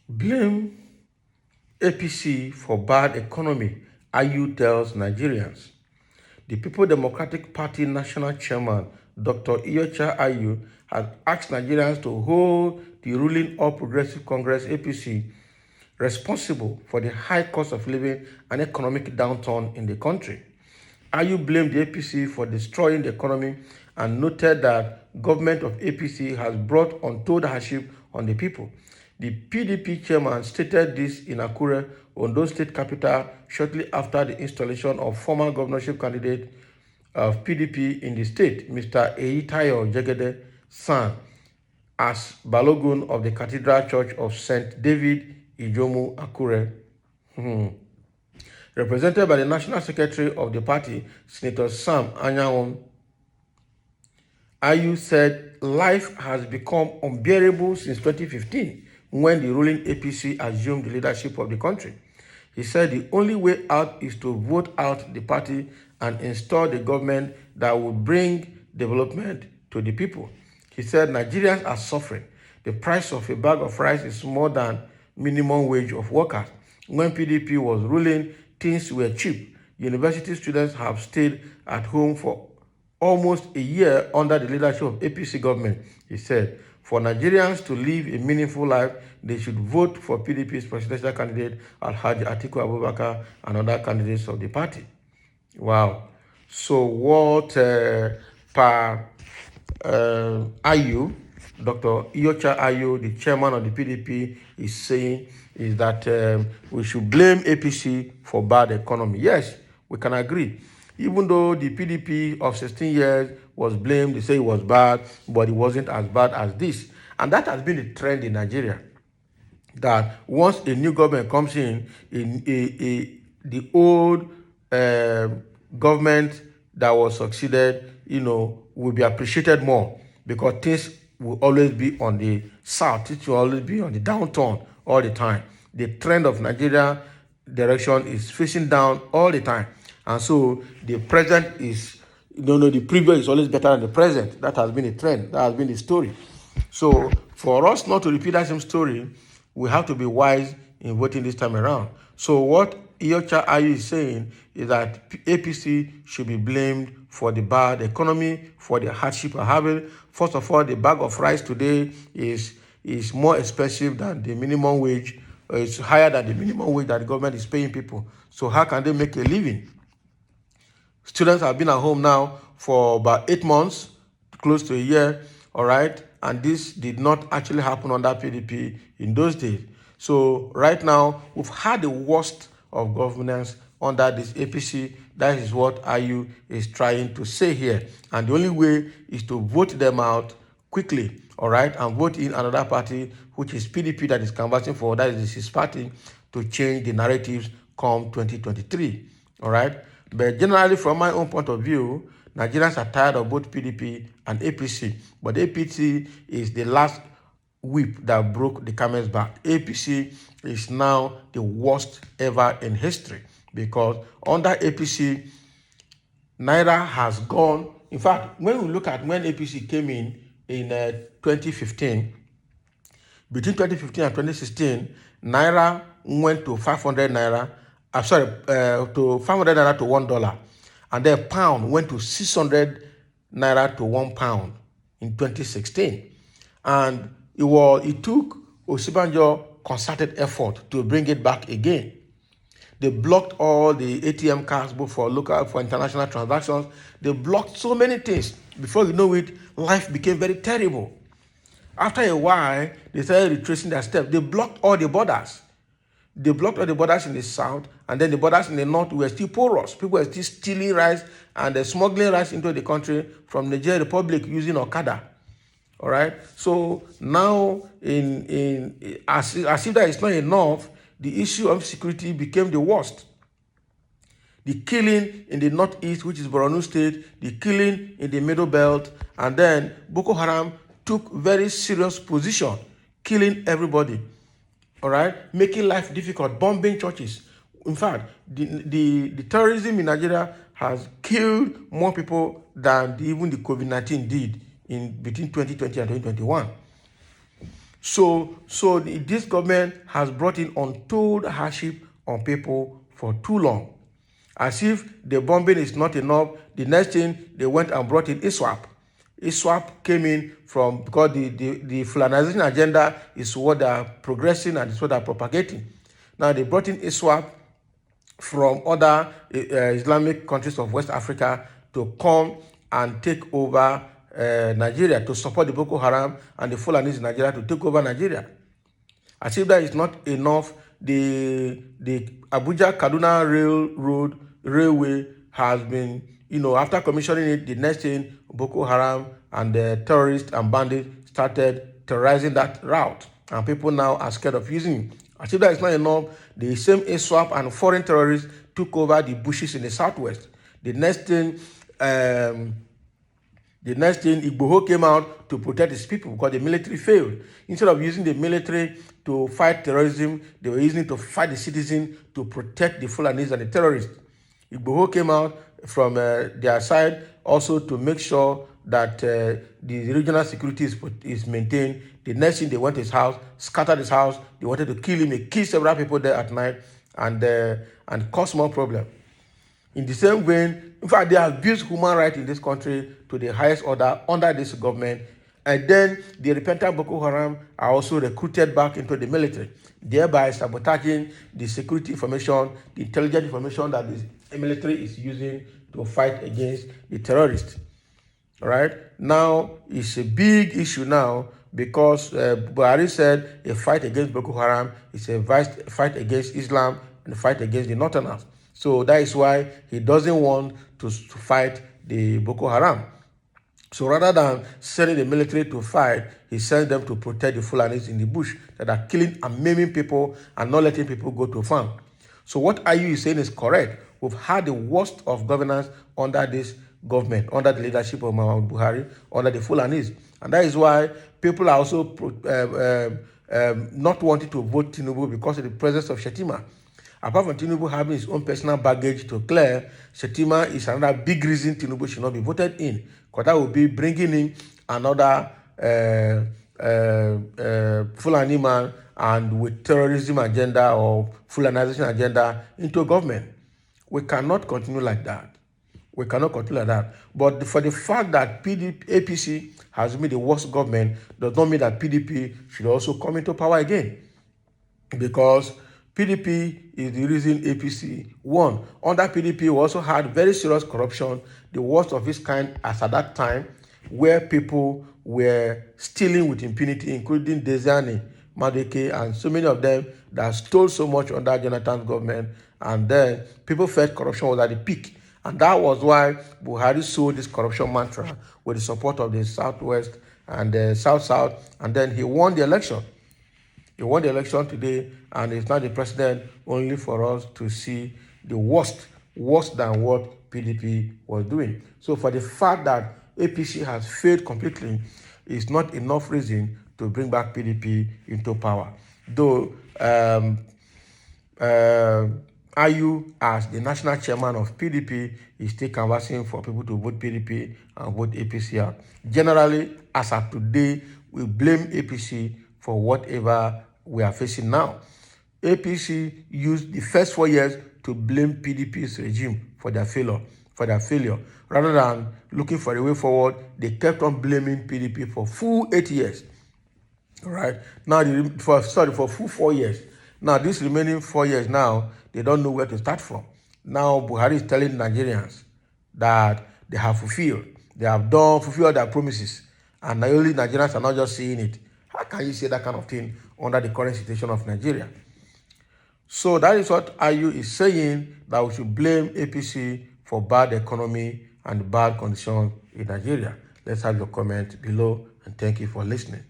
Blame APC for bad economy, Ayu tells Nigerians. The People Democratic Party National Chairman, Dr. Iyocha Ayu, has asked Nigerians to hold the ruling All Progressive Congress APC responsible for the high cost of living and economic downturn in the country. Ayu blamed the APC for destroying the economy and noted that government of APC has brought untold hardship on the people. The PDP chairman stated this in Akure, Ondo State capital, shortly after the installation of former governorship candidate of PDP in the state, Mr. Eyitayo Jegede San, as Balogun of the Cathedral Church of St. David, Ijomu, Akure. Represented by the National Secretary of the party, Senator Sam Anyawon, Ayu said life has become unbearable since 2015 when the ruling APC assumed the leadership of the country. He said the only way out is to vote out the party and install the government that will bring development to the people. He said Nigerians are suffering. The price of a bag of rice is more than minimum wage of workers. When PDP was ruling, things were cheap. University students have stayed at home for almost a year under the leadership of APC government. He said, for Nigerians to live a meaningful life, they should vote for PDP's presidential candidate, Alhaji Atiku Abubakar, and other candidates of the party. Wow. So what Ayu, Dr. Iyocha Ayu, the chairman of the PDP, is saying is that we should blame APC for bad economy. Yes, we can agree. Even though the PDP of 16 years was blamed, they say it was bad, but it wasn't as bad as this. And that has been the trend in Nigeria, that once a new government comes in the old government that was succeeded, will be appreciated more because things will always be on the south. It will always be on the downturn all the time. The trend of Nigeria direction is facing down all the time. And so the present is, the previous is always better than the present. That has been a trend. That has been the story. So for us not to repeat that same story, we have to be wise in voting this time around. So what Iyocha Ayu is saying is that APC should be blamed for the bad economy, for the hardship we're having. First of all, the bag of rice today is more expensive than the minimum wage. It's higher than the minimum wage that the government is paying people. So how can they make a living? Students have been at home now for about 8 months, close to a year, all right? And this did not actually happen under PDP in those days. So right now, we've had the worst of governance under this APC. That is what Ayu is trying to say here. And the only way is to vote them out quickly, all right? And vote in another party, which is PDP, that is canvassing for, that is his party, to change the narratives come 2023, all right? But generally, from my own point of view, Nigerians are tired of both PDP and APC. But APC is the last whip that broke the camel's back. APC is now the worst ever in history because under APC, Naira has gone. In fact, when we look at when APC came in 2015, between 2015 and 2016, Naira went to 500 Naira. To 500 Naira to $1. And then pound went to 600 Naira to £1 in 2016. And it took Osibanjo concerted effort to bring it back again. They blocked all the ATM cards, both for local, for international transactions. They blocked so many things. Before you know it, life became very terrible. After a while, they started retracing their steps. They blocked all the borders. They blocked all the borders in the south, and then the borders in the north were still porous. People were still stealing rice and smuggling rice into the country from Nigeria Republic using Okada. All right. So now, as if that is not enough, the issue of security became the worst. The killing in the northeast, which is Borno State, the killing in the Middle Belt, and then Boko Haram took very serious position, killing everybody. All right, making life difficult, bombing churches. In fact, the terrorism in Nigeria has killed more people than even the COVID-19 did in between 2020 and 2021. This government has brought in untold hardship on people for too long. As if the bombing is not enough, the next thing they went and brought in ISWAP. ISWAP came in from because the Fulanization agenda is what they are progressing and is what they are propagating. Now they brought in ISWAP from other Islamic countries of West Africa to come and take over Nigeria, to support the Boko Haram and the Fulanis in Nigeria to take over Nigeria. As if that is not enough, the Abuja Kaduna Railway has been, after commissioning it, the next thing, Boko Haram and the terrorists and bandits started terrorizing that route, and people now are scared of using it. As if that is not enough, the same ISWAP and foreign terrorists took over the bushes in the southwest. The next thing, Igboho came out to protect his people because the military failed. Instead of using the military to fight terrorism, they were using it to fight the citizens to protect the Fulanis and the terrorists. Igboho came out from their side also to make sure that the regional security is maintained. The next thing, they went to his house, scattered his house. They wanted to kill him. They killed several people there at night and caused more problem. In the same vein, in fact, they have abused human rights in this country to the highest order under this government. And then the repentant Boko Haram are also recruited back into the military, thereby sabotaging the security information, the intelligence information that the military is using to fight against the terrorists. All right. Now, it's a big issue now because Buhari said a fight against Boko Haram is a fight against Islam and a fight against the Northerners. So that is why he doesn't want to fight the Boko Haram. So rather than sending the military to fight, he sends them to protect the Fulanis in the bush that are killing and maiming people and not letting people go to farm. So what IU is saying is correct. We've had the worst of governance under this government, under the leadership of Muhammadu Buhari, under the Fulanis. And that is why people are also not wanting to vote Tinubu because of the presence of Shetima. Apart from Tinubu having his own personal baggage to clear, Shetima is another big reason Tinubu should not be voted in, because that will be bringing in another Fulani man and with terrorism agenda or Fulanization agenda into government. We cannot continue like that. We cannot continue like that. But for the fact that APC has been the worst government does not mean that PDP should also come into power again. Because PDP is the reason APC won. Under PDP, we also had very serious corruption, the worst of its kind as at that time, where people were stealing with impunity, including Desiani, Madeke, and so many of them that stole so much under Jonathan's government. And then people felt corruption was at the peak. And that was why Buhari sold this corruption mantra with the support of the Southwest and the South, and then he won the election. He won the election today, and he's not the president, only for us to see the worse than what PDP was doing. So for the fact that APC has failed completely is not enough reason to bring back PDP into power. Though IU, as the national chairman of PDP, is still canvassing for people to vote PDP and vote APC out. Generally, as of today, we blame APC for whatever we are facing now. APC used the first 4 years to blame PDP's regime for their failure. Rather than looking for a way forward, they kept on blaming PDP for full 8 years. All right. Now, for full 4 years. Now, these remaining 4 years now, they don't know where to start from. Now, Buhari is telling Nigerians that they have fulfilled. They have fulfilled their promises. And not only Nigerians are not just seeing it. How can you say that kind of thing under the current situation of Nigeria? So that is what IU is saying, that we should blame APC for bad economy and bad conditions in Nigeria. Let's have your comment below, and thank you for listening.